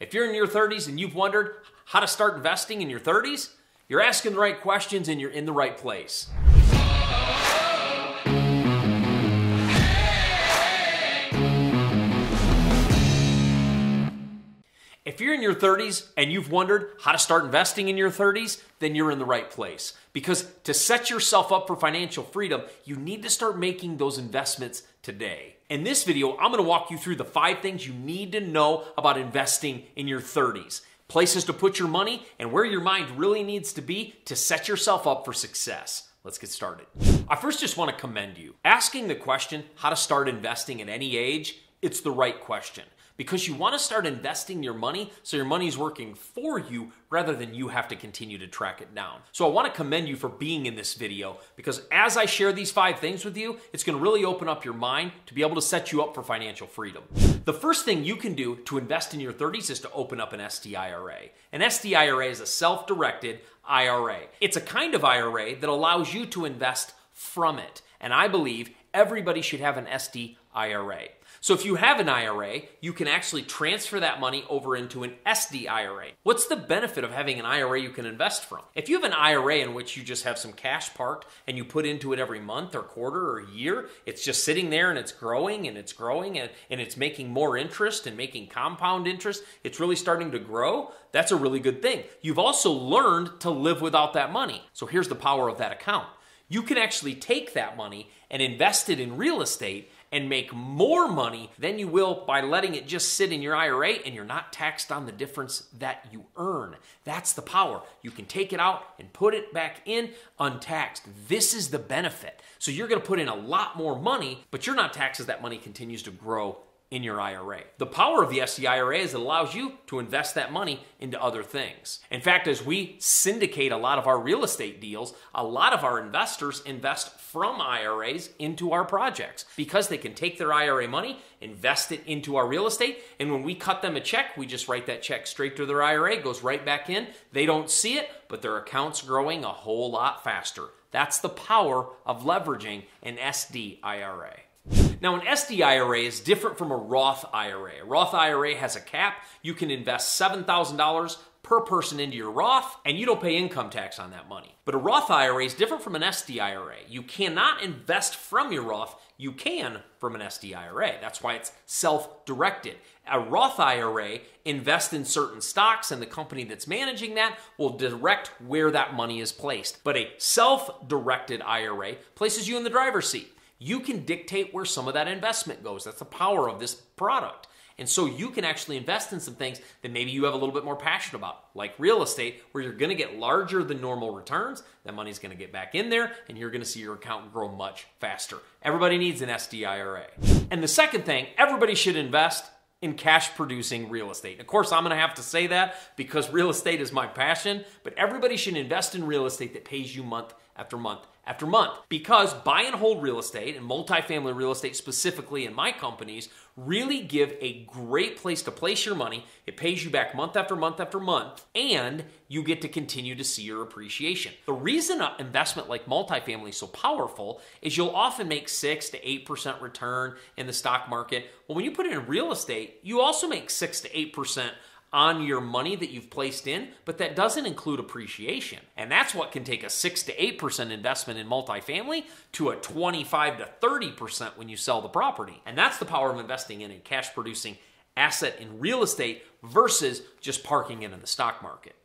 If you're in your 30s and you've wondered how to start investing in your 30s, you're asking the right questions and you're in the right place. If you're in your 30s and you've wondered how to start investing in your 30s, then you're in the right place. Because to set yourself up for financial freedom, you need to start making those investments today. In this video, I'm going to walk you through the 5 things you need to know about investing in your 30s. Places to put your money and where your mind really needs to be to set yourself up for success. Let's get started. I first just want to commend you. Asking the question, how to start investing at any age, it's the right question. Because you want to start investing your money so your money's working for you rather than you have to continue to track it down. So I want to commend you for being in this video because as I share these 5 things with you, it's going to really open up your mind to be able to set you up for financial freedom. The first thing you can do to invest in your 30s is to open up an SDIRA. An SDIRA is a self-directed IRA. It's a kind of IRA that allows you to invest from it. And I believe everybody should have an SDIRA. So if you have an IRA, you can actually transfer that money over into an SDIRA. What's the benefit of having an IRA you can invest from? If you have an IRA in which you just have some cash parked and you put into it every month or quarter or year, it's just sitting there and it's growing and it's growing and it's making more interest and making compound interest, it's really starting to grow, that's a really good thing. You've also learned to live without that money. So here's the power of that account. You can actually take that money and invest it in real estate and make more money than you will by letting it just sit in your IRA and you're not taxed on the difference that you earn. That's the power. You can take it out and put it back in untaxed. This is the benefit. So you're going to put in a lot more money, but you're not taxed as that money continues to grow in your IRA. The power of the SDIRA is it allows you to invest that money into other things. In fact, as we syndicate a lot of our real estate deals, a lot of our investors invest from IRAs into our projects because they can take their IRA money, invest it into our real estate, and when we cut them a check, we just write that check straight to their IRA, it goes right back in. They don't see it, but their account's growing a whole lot faster. That's the power of leveraging an SDIRA. Now, an SDIRA is different from a Roth IRA. A Roth IRA has a cap. You can invest $7,000 per person into your Roth, and you don't pay income tax on that money. But a Roth IRA is different from an SDIRA. You cannot invest from your Roth. You can from an SDIRA. That's why it's self-directed. A Roth IRA invests in certain stocks, and the company that's managing that will direct where that money is placed. But a self-directed IRA places you in the driver's seat. You can dictate where some of that investment goes. That's the power of this product. And so you can actually invest in some things that maybe you have a little bit more passion about, like real estate, where you're going to get larger than normal returns. That money's going to get back in there, and you're going to see your account grow much faster. Everybody needs an SDIRA. And the second thing, everybody should invest in cash-producing real estate. Of course, I'm going to have to say that because real estate is my passion, but everybody should invest in real estate that pays you month after month after month. Because buy and hold real estate, and multifamily real estate specifically in my companies, really give a great place to place your money. It pays you back month after month after month, and you get to continue to see your appreciation. The reason an investment like multifamily is so powerful is you'll often make 6 to 8% return in the stock market. Well, when you put it in real estate, you also make 6 to 8% on your money that you've placed in, but that doesn't include appreciation. And that's what can take a 6 to 8% investment in multifamily to a 25 to 30% when you sell the property. And that's the power of investing in a cash-producing asset in real estate versus just parking it in the stock market.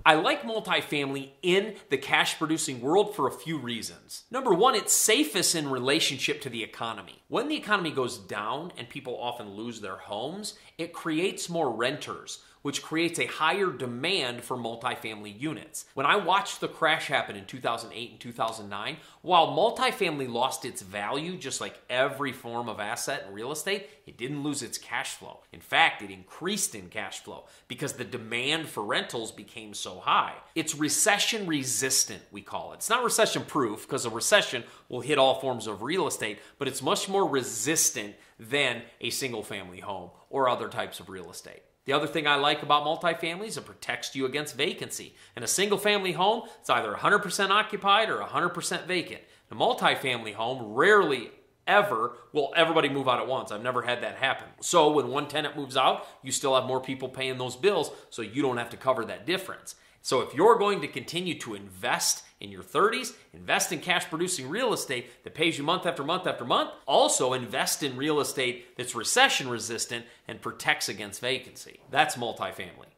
I like multifamily in the cash-producing world for a few reasons. Number one, it's safest in relationship to the economy. When the economy goes down and people often lose their homes, it creates more renters, which creates a higher demand for multifamily units. When I watched the crash happen in 2008 and 2009, while multifamily lost its value, just like every form of asset in real estate, it didn't lose its cash flow. In fact, it increased in cash flow because the demand for rentals became so high. It's recession resistant, we call it. It's not recession proof because a recession will hit all forms of real estate, but it's much more resistant than a single family home or other types of real estate. The other thing I like about multifamily is it protects you against vacancy. In a single family home, it's either 100% occupied or 100% vacant. A multifamily home rarely ever will everybody move out at once. I've never had that happen. So when one tenant moves out, you still have more people paying those bills, so you don't have to cover that difference. So if you're going to continue to invest in your 30s, invest in cash producing real estate that pays you month after month after month, also invest in real estate that's recession resistant and protects against vacancy. That's multifamily.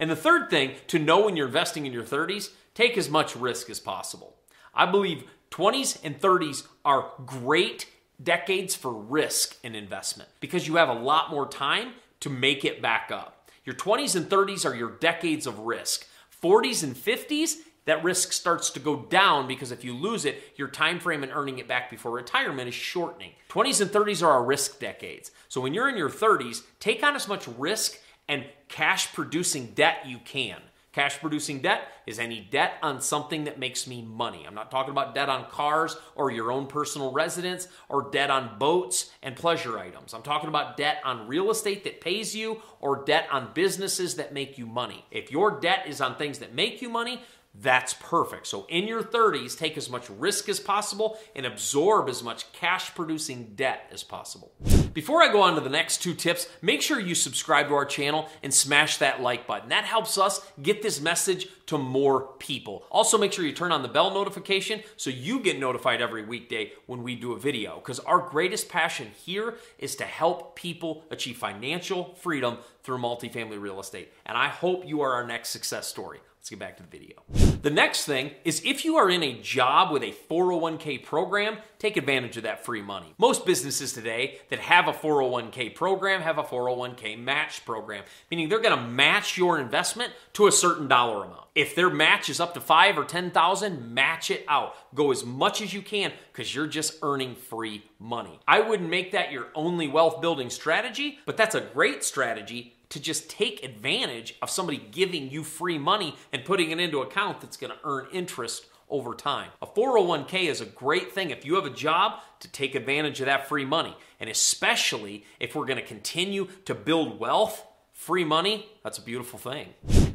And the third thing to know when you're investing in your 30s, take as much risk as possible. I believe 20s and 30s are great decades for risk and investment because you have a lot more time to make it back up. Your 20s and 30s are your decades of risk. 40s and 50s, that risk starts to go down because if you lose it, your time frame in earning it back before retirement is shortening. 20s and 30s are our risk decades. So when you're in your 30s, take on as much risk and cash producing debt you can. Cash producing debt is any debt on something that makes me money. I'm not talking about debt on cars or your own personal residence or debt on boats and pleasure items. I'm talking about debt on real estate that pays you or debt on businesses that make you money. If your debt is on things that make you money, that's perfect. So in your 30s, take as much risk as possible and absorb as much cash producing debt as possible. Before I go on to the next two tips, make sure you subscribe to our channel and smash that like button. That helps us get this message to more people. Also, make sure you turn on the bell notification so you get notified every weekday when we do a video, because our greatest passion here is to help people achieve financial freedom through multifamily real estate. And I hope you are our next success story. Let's get back to the video. The next thing is if you are in a job with a 401k program, take advantage of that free money. Most businesses today that have a 401k program have a 401k match program, meaning they're going to match your investment to a certain dollar amount. If their match is up to $5,000 or $10,000, match it out. Go as much as you can because you're just earning free money. I wouldn't make that your only wealth building strategy, but that's a great strategy to just take advantage of somebody giving you free money and putting it into an account that's going to earn interest over time. A 401k is a great thing if you have a job to take advantage of that free money. And especially if we're going to continue to build wealth, free money, that's a beautiful thing.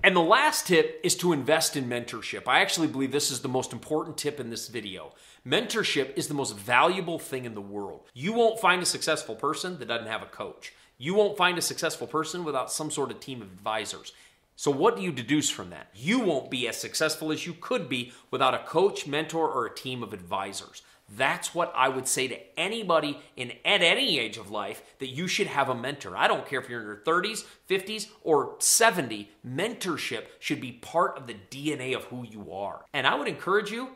And the last tip is to invest in mentorship. I actually believe this is the most important tip in this video. Mentorship is the most valuable thing in the world. You won't find a successful person that doesn't have a coach. You won't find a successful person without some sort of team of advisors. So what do you deduce from that? You won't be as successful as you could be without a coach, mentor, or a team of advisors. That's what I would say to anybody at any age of life, that you should have a mentor. I don't care if you're in your 30s, 50s, or 70. Mentorship should be part of the DNA of who you are. And I would encourage you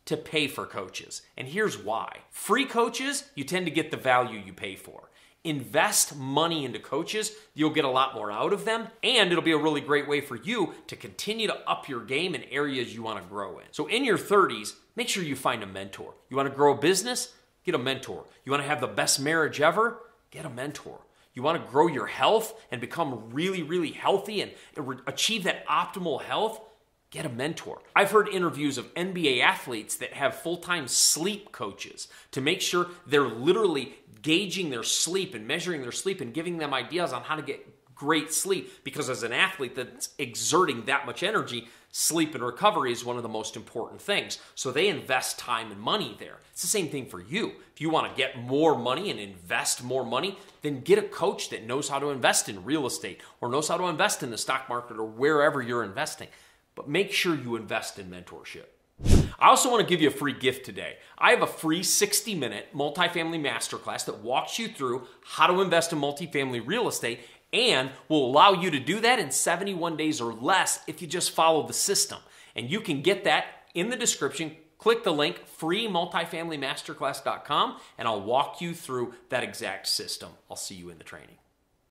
to pay for coaches. And here's why. Free coaches, you tend to get the value you pay for. Invest money into coaches, you'll get a lot more out of them, and it'll be a really great way for you to continue to up your game in areas you want to grow in. So in your 30s, make sure you find a mentor. You want to grow a business? Get a mentor. You want to have the best marriage ever? Get a mentor. You want to grow your health and become really, really healthy and achieve that optimal health? Get a mentor. I've heard interviews of NBA athletes that have full-time sleep coaches to make sure they're literally gauging their sleep and measuring their sleep and giving them ideas on how to get great sleep, because as an athlete that's exerting that much energy, sleep and recovery is one of the most important things. So they invest time and money there. It's the same thing for you. If you want to get more money and invest more money, then get a coach that knows how to invest in real estate or knows how to invest in the stock market or wherever you're investing. But make sure you invest in mentorship. I also want to give you a free gift today. I have a free 60-minute multifamily masterclass that walks you through how to invest in multifamily real estate and will allow you to do that in 71 days or less if you just follow the system. And you can get that in the description. Click the link, freemultifamilymasterclass.com, and I'll walk you through that exact system. I'll see you in the training.